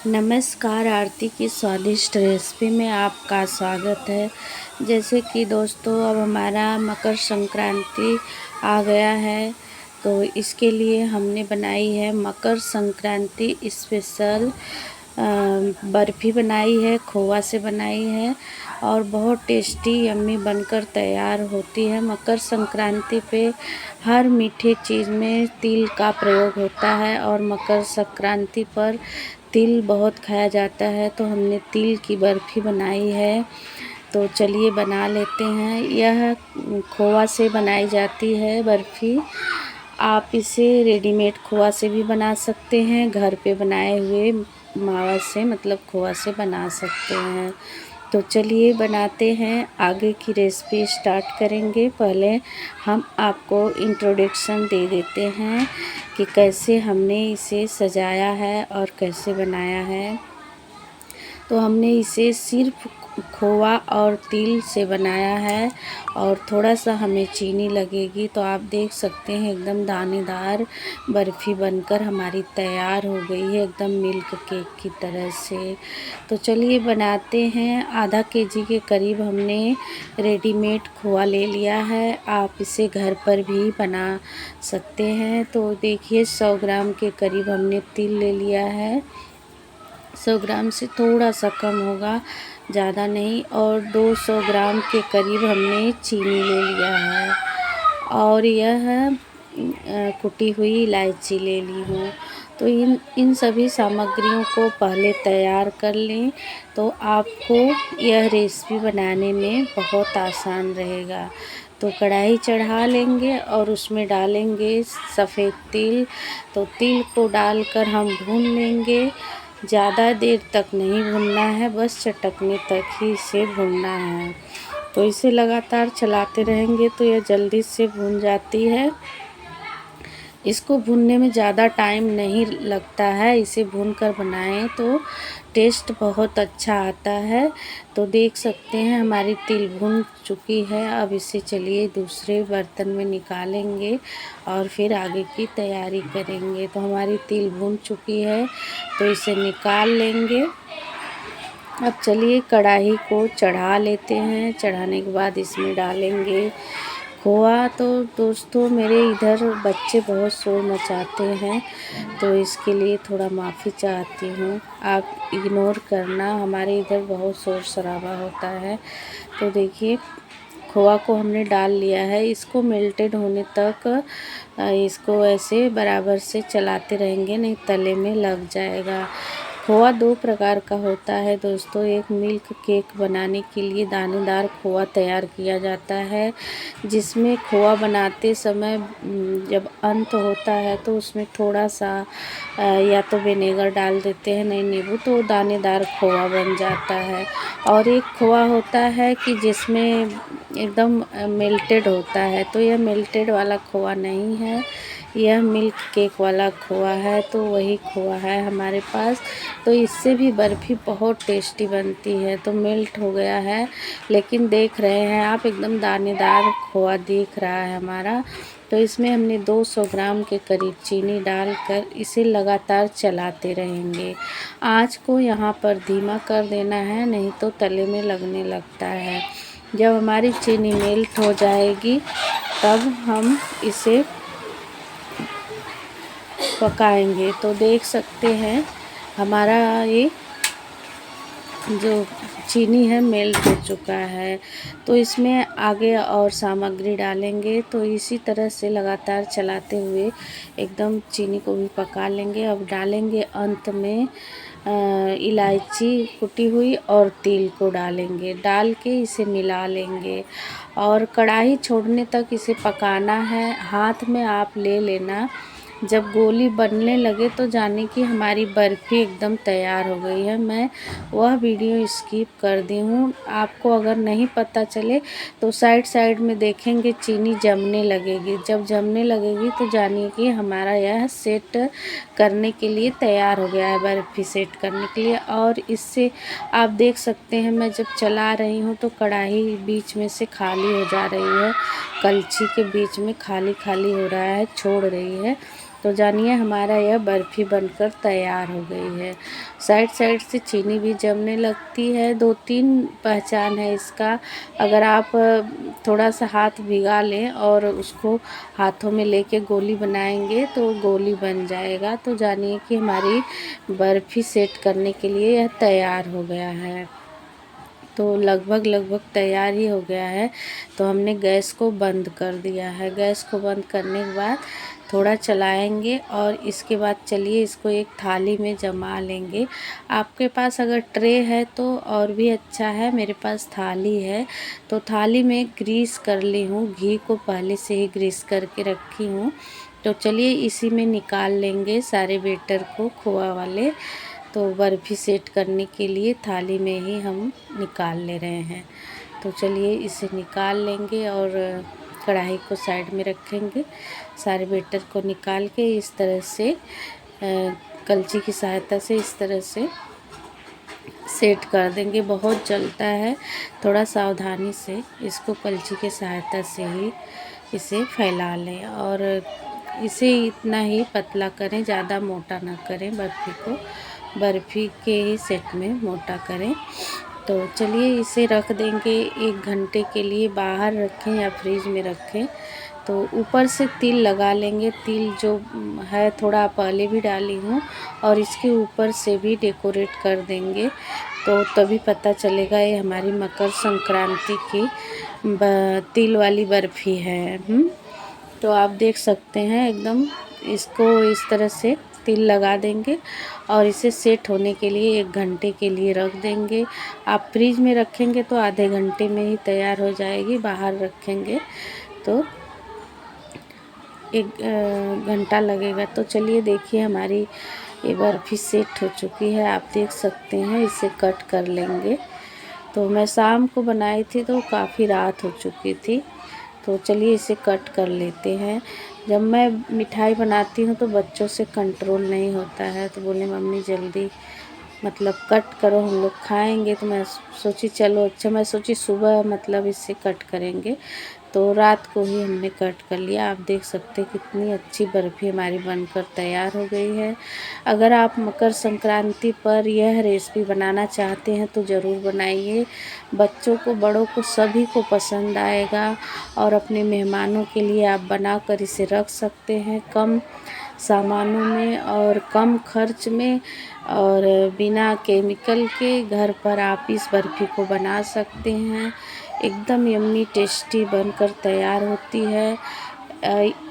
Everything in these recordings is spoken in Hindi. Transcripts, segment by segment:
नमस्कार, आरती की स्वादिष्ट रेसिपी में आपका स्वागत है। जैसे कि दोस्तों अब हमारा मकर संक्रांति आ गया है, तो इसके लिए हमने बनाई है मकर संक्रांति स्पेशल बर्फ़ी बनाई है, खोवा से बनाई है और बहुत टेस्टी यम्मी बनकर तैयार होती है। मकर संक्रांति पे हर मीठे चीज़ में तिल का प्रयोग होता है और मकर संक्रांति पर तिल बहुत खाया जाता है, तो हमने तिल की बर्फ़ी बनाई है। तो चलिए बना लेते हैं। यह खोवा से बनाई जाती है बर्फ़ी। आप इसे रेडीमेड खोवा से भी बना सकते हैं, घर पे बनाए हुए मावा से मतलब खोवा से बना सकते हैं। तो चलिए बनाते हैं, आगे की रेसिपी स्टार्ट करेंगे। पहले हम आपको इंट्रोडक्शन दे देते हैं कि कैसे हमने इसे सजाया है और कैसे बनाया है। तो हमने इसे सिर्फ खोवा और तिल से बनाया है और थोड़ा सा हमें चीनी लगेगी। तो आप देख सकते हैं एकदम दानेदार बर्फ़ी बनकर हमारी तैयार हो गई है, एकदम मिल्क केक की तरह से। तो चलिए बनाते हैं। आधा केजी के करीब हमने रेडीमेड खोवा ले लिया है, आप इसे घर पर भी बना सकते हैं। तो देखिए 100 ग्राम के करीब हमने तिल ले लिया है, 100 ग्राम से थोड़ा सा कम होगा, ज़्यादा नहीं। और 200 ग्राम के करीब हमने चीनी ले लिया है और यह कुटी हुई इलायची ले ली हूँ। तो इन सभी सामग्रियों को पहले तैयार कर लें, तो आपको यह रेसिपी बनाने में बहुत आसान रहेगा। तो कढ़ाई चढ़ा लेंगे और उसमें डालेंगे सफ़ेद तिल। तो तिल को डालकर हम भून लेंगे, ज़्यादा देर तक नहीं भूनना है, बस चटकने तक ही इसे भूनना है। तो इसे लगातार चलाते रहेंगे तो यह जल्दी से भून जाती है। इसको भूनने में ज़्यादा टाइम नहीं लगता है, इसे भूनकर बनाएं तो टेस्ट बहुत अच्छा आता है। तो देख सकते हैं हमारी तिल भून चुकी है। अब इसे चलिए दूसरे बर्तन में निकालेंगे और फिर आगे की तैयारी करेंगे। तो हमारी तिल भून चुकी है, तो इसे निकाल लेंगे। अब चलिए कढ़ाई को चढ़ा लेते हैं। चढ़ाने के बाद इसमें डालेंगे खोआ। तो दोस्तों मेरे इधर बच्चे बहुत शोर मचाते हैं, तो इसके लिए थोड़ा माफ़ी चाहती हूँ, आप इग्नोर करना, हमारे इधर बहुत शोर शराबा होता है। तो देखिए खोआ को हमने डाल लिया है, इसको मेल्टेड होने तक इसको ऐसे बराबर से चलाते रहेंगे, नहीं तले में लग जाएगा। खोआ 2 प्रकार का होता है दोस्तों। एक मिल्क केक बनाने के लिए दानेदार खोआ तैयार किया जाता है, जिसमें खोआ बनाते समय जब अंत होता है तो उसमें थोड़ा सा या तो विनेगर डाल देते हैं, नहीं नींबू, तो दानेदार खोआ बन जाता है। और एक खोआ होता है कि जिसमें एकदम मेल्टेड होता है, तो यह मेल्टेड वाला खोआ नहीं है, यह मिल्क केक वाला खोआ है। तो वही खोआ है हमारे पास। तो इससे भी बर्फ़ी बहुत टेस्टी बनती है। तो मेल्ट हो गया है, लेकिन देख रहे हैं आप एकदम दानेदार खोआ दिख रहा है हमारा। तो इसमें हमने 200 ग्राम के करीब चीनी डालकर इसे लगातार चलाते रहेंगे। आँच को यहाँ पर धीमा कर देना है, नहीं तो तले में लगने लगता है। जब हमारी चीनी मेल्ट हो जाएगी तब हम इसे पकाएंगे। तो देख सकते हैं हमारा ये जो चीनी है मेल्ट हो चुका है। तो इसमें आगे और सामग्री डालेंगे, तो इसी तरह से लगातार चलाते हुए एकदम चीनी को भी पका लेंगे। अब डालेंगे अंत में इलायची कुटी हुई और तिल को डालेंगे, डाल के इसे मिला लेंगे और कढ़ाई छोड़ने तक इसे पकाना है। हाथ में आप ले लेना, जब गोली बनने लगे तो जाने कि हमारी बर्फ़ी एकदम तैयार हो गई है। मैं वह वीडियो स्किप कर दी हूँ। आपको अगर नहीं पता चले तो साइड साइड में देखेंगे चीनी जमने लगेगी, जब जमने लगेगी तो जानिए कि हमारा यह सेट करने के लिए तैयार हो गया है, बर्फ़ी सेट करने के लिए। और इससे आप देख सकते हैं मैं जब चला रही हूँ तो कढ़ाई बीच में से खाली हो जा रही है, कलछी के बीच में खाली खाली हो रहा है, छोड़ रही है। तो जानिए हमारा यह बर्फ़ी बनकर तैयार हो गई है। साइड साइड से चीनी भी जमने लगती है। 2-3 पहचान है इसका। अगर आप थोड़ा सा हाथ भिगा लें और उसको हाथों में लेके गोली बनाएंगे तो गोली बन जाएगा। तो जानिए कि हमारी बर्फ़ी सेट करने के लिए यह तैयार हो गया है। तो लगभग तैयार ही हो गया है। तो हमने गैस को बंद कर दिया है। गैस को बंद करने के बाद थोड़ा चलाएंगे और इसके बाद चलिए इसको एक थाली में जमा लेंगे। आपके पास अगर ट्रे है तो और भी अच्छा है, मेरे पास थाली है। तो थाली में ग्रीस कर ली हूँ, घी को पहले से ही ग्रीस करके रखी हूँ। तो चलिए इसी में निकाल लेंगे सारे बेटर को, खोआ वाले। तो बर्फ़ी सेट करने के लिए थाली में ही हम निकाल ले रहे हैं। तो चलिए इसे निकाल लेंगे और कढ़ाई को साइड में रखेंगे। सारे बेटर को निकाल के इस तरह से कलची की सहायता से इस तरह से सेट कर देंगे। बहुत जलता है, थोड़ा सावधानी से इसको कलची की सहायता से ही इसे फैला लें और इसे इतना ही पतला करें, ज़्यादा मोटा ना करें। बर्फ़ी के ही सेट में मोटा करें। तो चलिए इसे रख देंगे 1 घंटे के लिए, बाहर रखें या फ्रिज में रखें। तो ऊपर से तिल लगा लेंगे। तिल जो है थोड़ा पहले भी डाली हूँ और इसके ऊपर से भी डेकोरेट कर देंगे। तो तभी पता चलेगा ये हमारी मकर संक्रांति की तिल वाली बर्फ़ी है। तो आप देख सकते हैं एकदम इसको इस तरह से तिल लगा देंगे और इसे सेट होने के लिए 1 घंटे के लिए रख देंगे। आप फ्रिज में रखेंगे तो आधे घंटे में ही तैयार हो जाएगी, बाहर रखेंगे तो 1 घंटा लगेगा। तो चलिए देखिए हमारी ये बर्फ़ी सेट हो चुकी है, आप देख सकते हैं। इसे कट कर लेंगे। तो मैं शाम को बनाई थी तो काफ़ी रात हो चुकी थी। तो चलिए इसे कट कर लेते हैं। जब मैं मिठाई बनाती हूँ तो बच्चों से कंट्रोल नहीं होता है, तो बोले मम्मी जल्दी मतलब कट करो, हम लोग खाएंगे। तो मैं सोची चलो अच्छा, मैं सोची सुबह मतलब इसे कट करेंगे। तो रात को ही हमने कट कर लिया। आप देख सकते हैं कितनी अच्छी बर्फ़ी हमारी बनकर तैयार हो गई है। अगर आप मकर संक्रांति पर यह रेसिपी बनाना चाहते हैं तो ज़रूर बनाइए। बच्चों को, बड़ों को, सभी को पसंद आएगा और अपने मेहमानों के लिए आप बनाकर इसे रख सकते हैं कम सामानों में और कम खर्च में और बिना केमिकल के घर पर आप इस बर्फ़ी को बना सकते हैं। एकदम यम्मी टेस्टी बनकर तैयार होती है।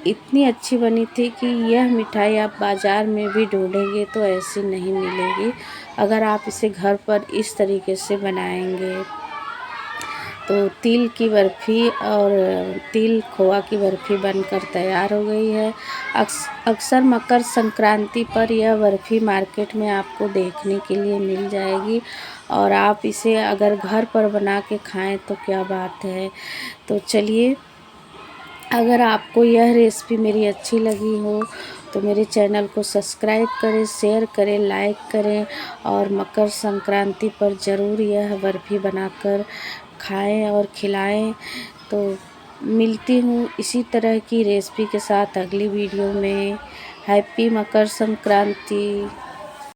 इतनी अच्छी बनी थी कि यह मिठाई आप बाज़ार में भी ढूंढेंगे तो ऐसी नहीं मिलेगी अगर आप इसे घर पर इस तरीके से बनाएंगे। तो तिल की बर्फ़ी और तिल खोआ की बर्फ़ी बनकर तैयार हो गई है। अक्सर मकर संक्रांति पर यह बर्फ़ी मार्केट में आपको देखने के लिए मिल जाएगी और आप इसे अगर घर पर बना के खाएं तो क्या बात है। तो चलिए, अगर आपको यह रेसिपी मेरी अच्छी लगी हो तो मेरे चैनल को सब्सक्राइब करें, शेयर करें, लाइक करें और मकर संक्रांति पर ज़रूर यह बर्फ़ी बनाकर खाएं और खिलाएं। तो मिलती हूँ इसी तरह की रेसिपी के साथ अगली वीडियो में। हैप्पी मकर संक्रांति।